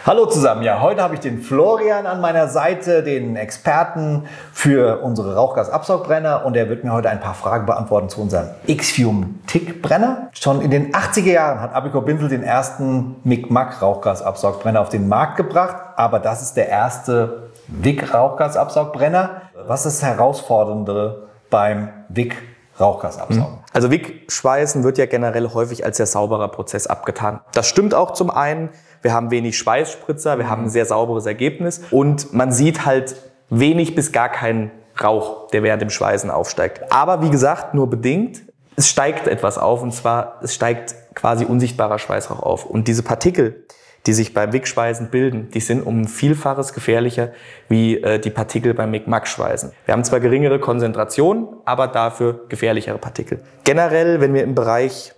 Hallo zusammen, ja, heute habe ich den Florian an meiner Seite, den Experten für unsere Rauchgasabsaugbrenner, und er wird mir heute ein paar Fragen beantworten zu unserem Ixium TIC-Brenner. Schon in den 80er Jahren hat Abicor Binzel den ersten Mic-Mac Rauchgasabsaugbrenner auf den Markt gebracht, aber das ist der erste WIC Rauchgasabsaugbrenner. Was ist das Herausfordernde beim WIC Rauchgasabsaugen? Also WIC-Schweißen wird ja generell häufig als sehr sauberer Prozess abgetan. Das stimmt auch zum einen. Wir haben wenig Schweißspritzer, wir haben ein sehr sauberes Ergebnis und man sieht halt wenig bis gar keinen Rauch, der während dem Schweißen aufsteigt. Aber wie gesagt, nur bedingt. Es steigt etwas auf, und zwar es steigt quasi unsichtbarer Schweißrauch auf. Und diese Partikel, die sich beim WIC-Schweißen bilden, die sind um ein Vielfaches gefährlicher wie die Partikel beim Mic-Mac-Schweißen. Wir haben zwar geringere Konzentrationen, aber dafür gefährlichere Partikel. Generell, wenn wir im Bereich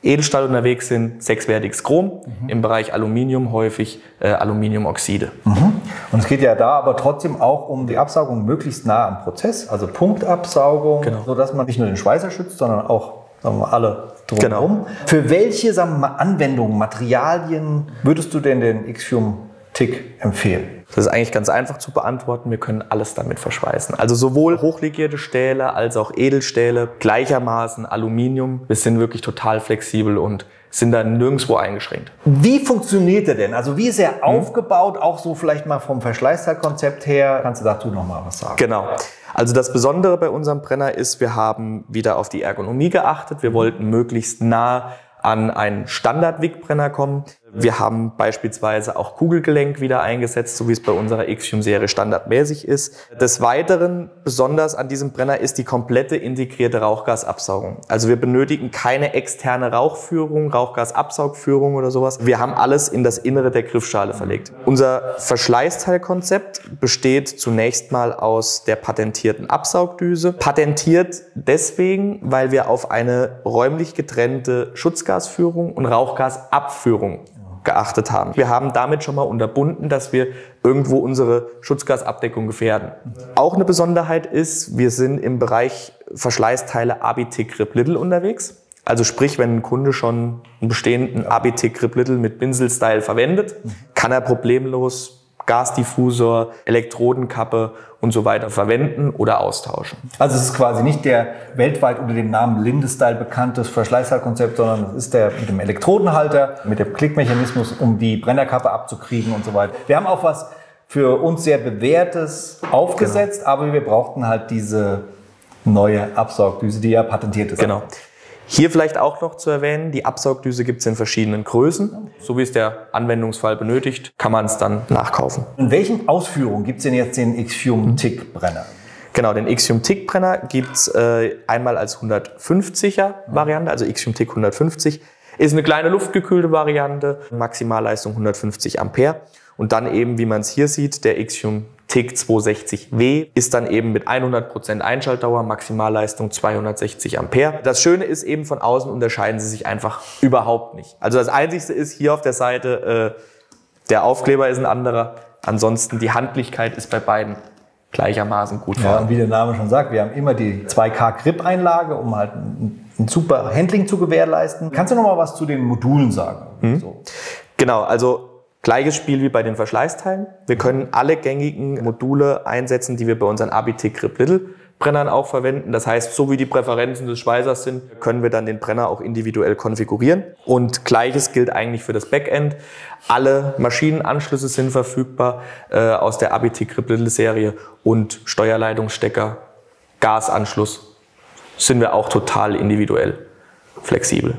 Edelstahl unterwegs sind, sechswertiges Chrom, im Bereich Aluminium häufig Aluminiumoxide. Und es geht ja da aber trotzdem auch um die Absaugung möglichst nah am Prozess, also Punktabsaugung, sodass man nicht nur den Schweißer schützt, sondern auch, sagen wir mal, alle drumherum. Für welche, sagen wir mal, Anwendungen, Materialien würdest du denn den Ixium TIC empfehlen? Das ist eigentlich ganz einfach zu beantworten. Wir können alles damit verschweißen. Also sowohl hochlegierte Stähle als auch Edelstähle, gleichermaßen Aluminium. Wir sind wirklich total flexibel und sind da nirgendwo eingeschränkt. Wie funktioniert der denn? Also wie ist er aufgebaut? Auch so vielleicht mal vom Verschleißteilkonzept her. Kannst du dazu noch mal was sagen? Genau. Also das Besondere bei unserem Brenner ist, wir haben wieder auf die Ergonomie geachtet. Wir wollten möglichst nah an einen Standard-WIC-Brenner kommen. Wir haben beispielsweise auch Kugelgelenk wieder eingesetzt, so wie es bei unserer Ixium-Serie standardmäßig ist. Des Weiteren, besonders an diesem Brenner, ist die komplette integrierte Rauchgasabsaugung. Also wir benötigen keine externe Rauchführung, Rauchgasabsaugführung oder sowas. Wir haben alles in das Innere der Griffschale verlegt. Unser Verschleißteilkonzept besteht zunächst mal aus der patentierten Absaugdüse. Patentiert deswegen, weil wir auf eine räumlich getrennte Schutzgasführung und Rauchgasabführung geachtet haben. Wir haben damit schon mal unterbunden, dass wir irgendwo unsere Schutzgasabdeckung gefährden. Auch eine Besonderheit ist, wir sind im Bereich Verschleißteile ABT Grip Little unterwegs. Also sprich, wenn ein Kunde schon einen bestehenden ABT Grip Little mit Binzel-Style verwendet, kann er problemlos Gasdiffusor, Elektrodenkappe und so weiter verwenden oder austauschen. Also es ist quasi nicht der weltweit unter dem Namen Linde-Style bekannte Verschleißteilkonzept, sondern es ist der mit dem Elektrodenhalter, mit dem Klickmechanismus, um die Brennerkappe abzukriegen und so weiter. Wir haben auch was für uns sehr Bewährtes aufgesetzt, aber wir brauchten halt diese neue Absaugdüse, die ja patentiert ist. Genau. Hier vielleicht auch noch zu erwähnen, die Absaugdüse gibt es in verschiedenen Größen. So wie es der Anwendungsfall benötigt, kann man es dann nachkaufen. In welchen Ausführungen gibt es denn jetzt den Ixium TIC-Brenner? Genau, den Ixium TIC-Brenner gibt es einmal als 150er Variante, also Ixium TIC 150. Ist eine kleine luftgekühlte Variante, Maximalleistung 150 Ampere. Und dann eben, wie man es hier sieht, der Ixium TIC 260W ist dann eben mit 100% Einschaltdauer, Maximalleistung 260 Ampere. Das Schöne ist eben, von außen unterscheiden sie sich einfach überhaupt nicht. Also das Einzige ist hier auf der Seite, der Aufkleber ist ein anderer. Ansonsten die Handlichkeit ist bei beiden gleichermaßen gut vorhanden. Ja, und wie der Name schon sagt, wir haben immer die 2K Grip-Einlage, um halt ein super Handling zu gewährleisten. Kannst du noch mal was zu den Modulen sagen? So. Genau, also gleiches Spiel wie bei den Verschleißteilen. Wir können alle gängigen Module einsetzen, die wir bei unseren ABT Grip Little Brennern auch verwenden. Das heißt, so wie die Präferenzen des Schweißers sind, können wir dann den Brenner auch individuell konfigurieren. Und Gleiches gilt eigentlich für das Backend. Alle Maschinenanschlüsse sind verfügbar aus der ABT Grip Little Serie, und Steuerleitungsstecker, Gasanschluss sind wir auch total individuell flexibel.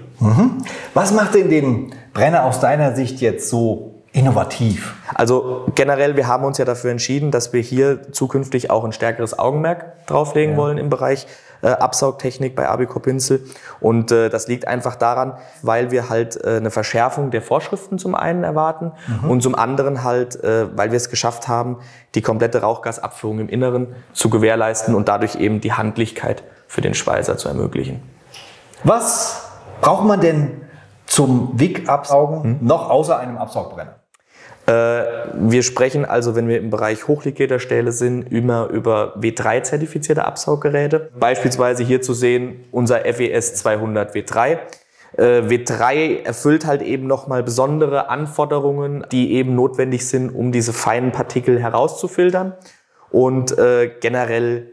Was macht denn den Brenner aus deiner Sicht jetzt so innovativ? Also generell, wir haben uns ja dafür entschieden, dass wir hier zukünftig auch ein stärkeres Augenmerk drauflegen wollen im Bereich Absaugtechnik bei Abicor Binzel. Und das liegt einfach daran, weil wir halt eine Verschärfung der Vorschriften zum einen erwarten und zum anderen halt, weil wir es geschafft haben, die komplette Rauchgasabführung im Inneren zu gewährleisten und dadurch eben die Handlichkeit für den Schweißer zu ermöglichen. Was braucht man denn zum WIC-Absaugen noch außer einem Absaugbrenner? Wir sprechen also, wenn wir im Bereich hochlegierter Stähle sind, immer über W3-zertifizierte Absauggeräte. Beispielsweise hier zu sehen unser FES 200 W3. W3 erfüllt halt eben nochmal besondere Anforderungen, die eben notwendig sind, um diese feinen Partikel herauszufiltern. Und generell,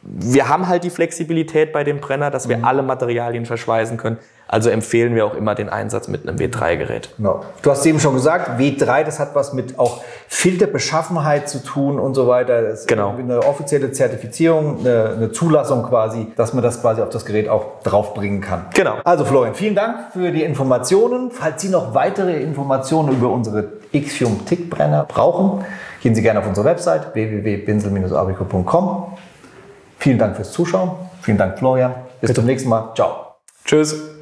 wir haben halt die Flexibilität bei dem Brenner, dass wir alle Materialien verschweißen können. Also empfehlen wir auch immer den Einsatz mit einem W3-Gerät. Genau. Du hast eben schon gesagt, W3, das hat was mit auch Filterbeschaffenheit zu tun und so weiter. Das ist Genau. Eine offizielle Zertifizierung, eine Zulassung quasi, dass man das quasi auf das Gerät auch draufbringen kann. Genau. Also Florian, vielen Dank für die Informationen. Falls Sie noch weitere Informationen über unsere X-Fume Tickbrenner brauchen, gehen Sie gerne auf unsere Website www.binsel-abrico.com. Vielen Dank fürs Zuschauen. Vielen Dank, Florian. Bis zum nächsten Mal. Ciao. Tschüss.